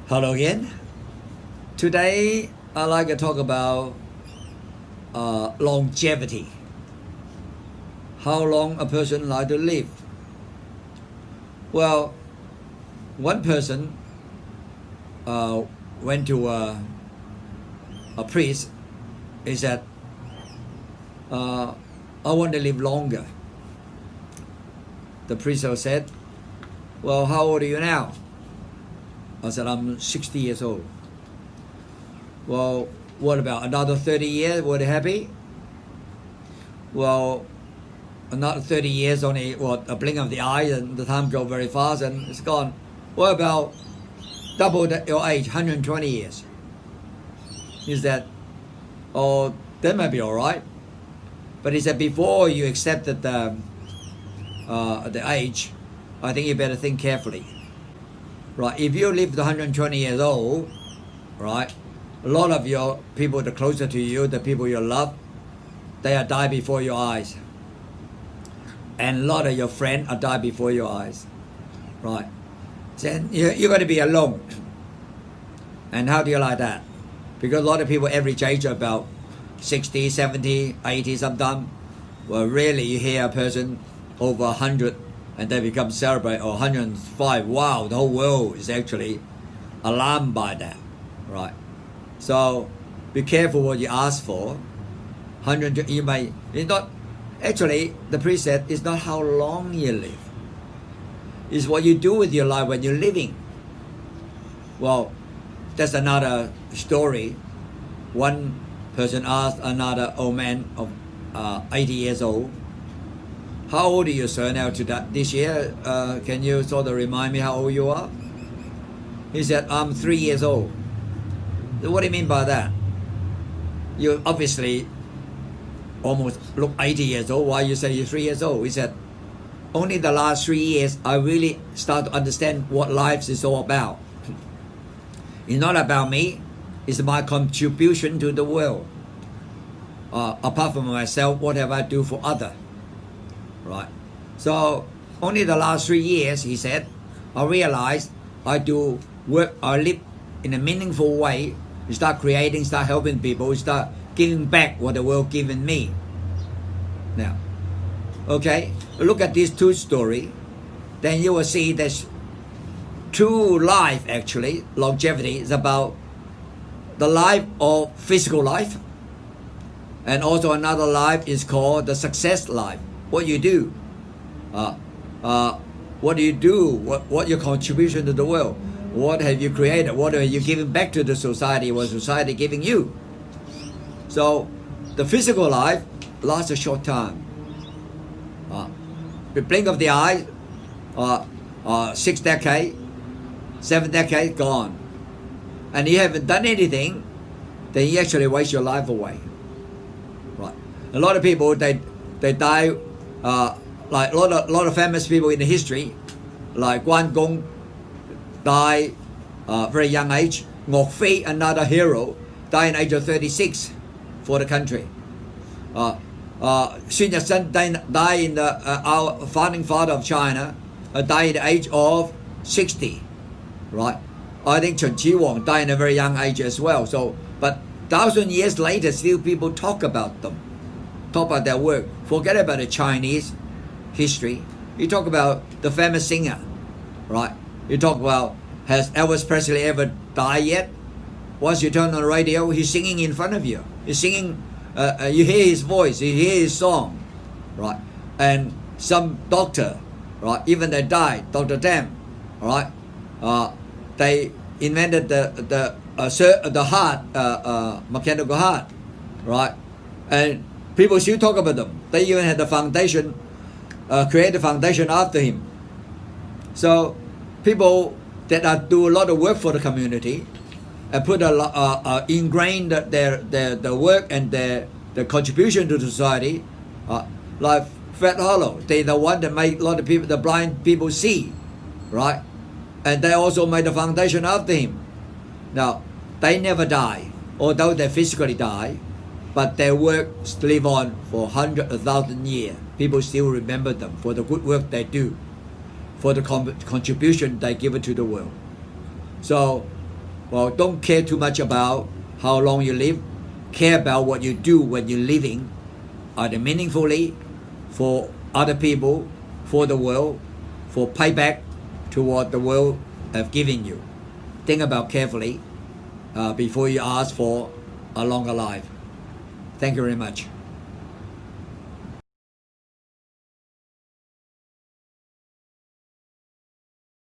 Hello again. Today I'd like to talk about longevity. How long a person like to live? Well, one person went to a priest. He said, "I want to live longer." The priest said, "Well, how old are you now?" I said, "I'm 60 years old." "Well, what about another 30 years? Were you happy?" "Well, another 30 years, only a blink of the eye, and the time goes very fast and it's gone." "What about double your age, 120 years?" He said, "Oh, that might be all right." But he said, before you accepted the age, I think you better think carefully. Right, if you live to 120 years old, right, a lot of your people that are closer to you, the people you love, they are die before your eyes. And a lot of your friends are die before your eyes. Right. Then you're going to be alone. And how do you like that? Because a lot of people average age about 60, 70, 80 sometimes. Well, really, you hear a person over 100 and they become celebrate, or 105. Wow, the whole world is actually alarmed by that, right? So be careful what you ask for. 100, you may, it's not, actually, the priest said, it's not how long you live. It's what you do with your life when you're living. Well, that's another story. One person asked another old man of 80 years old, "How old are you, sir, now this year? Can you sort of remind me how old you are?" He said, "I'm 3 years old." "What do you mean by that? You obviously almost look 80 years old. Why you say you're 3 years old?" He said, "Only the last 3 years I really start to understand what life is all about. It's not about me. It's my contribution to the world. Apart from myself, what have I do for others?" Right. So only the last 3 years, he said, I realized I do work, I live in a meaningful way, start creating, start helping people, start giving back what the world given me. Now, okay, look at these two stories, then you will see that true life, actually, longevity is about the life of physical life, and also another life is called the success life. What you do, what do you do? What your contribution to the world? What have you created? What are you giving back to the society? What society giving you? So, the physical life lasts a short time. The blink of the eye, 6 decades, 7 decades gone, and you haven't done anything, then you actually waste your life away. Right? A lot of people they die. Like a lot of famous people in the history, like Guan Gong, died very young age. Ngọc Phi, another hero, died at age of 36 for the country. Sun Yat-sen died in our founding father of China, died at the age of 60, right? I think Chen Qi Huang died in a very young age as well. So, but 1,000 years later, still people talk about them. Talk about their work. Forget about the Chinese history. You talk about the famous singer, right? You talk about, has Elvis Presley ever died yet? Once you turn on the radio, he's singing in front of you. He's singing, you hear his voice, you hear his song, right? And some doctor, right? Even they died, Dr. Tam, right? They invented the heart, mechanical heart, right? And people still talk about them. They even had the foundation, create the foundation after him. So people that do a lot of work for the community and put ingrain their work and their contribution to the society, like Fred Hollow, they the one that made a lot of people, the blind people, see, right? And they also made the foundation after him. Now they never die, although they physically die. But their work live on for 100,000 years. People still remember them for the good work they do, for the contribution they give to the world. So Well, don't care too much about how long you live. Care about what you do when you're living, either meaningfully for other people, for the world, for payback to what the world have given you. Think about carefully before you ask for a longer life. Thank you very much.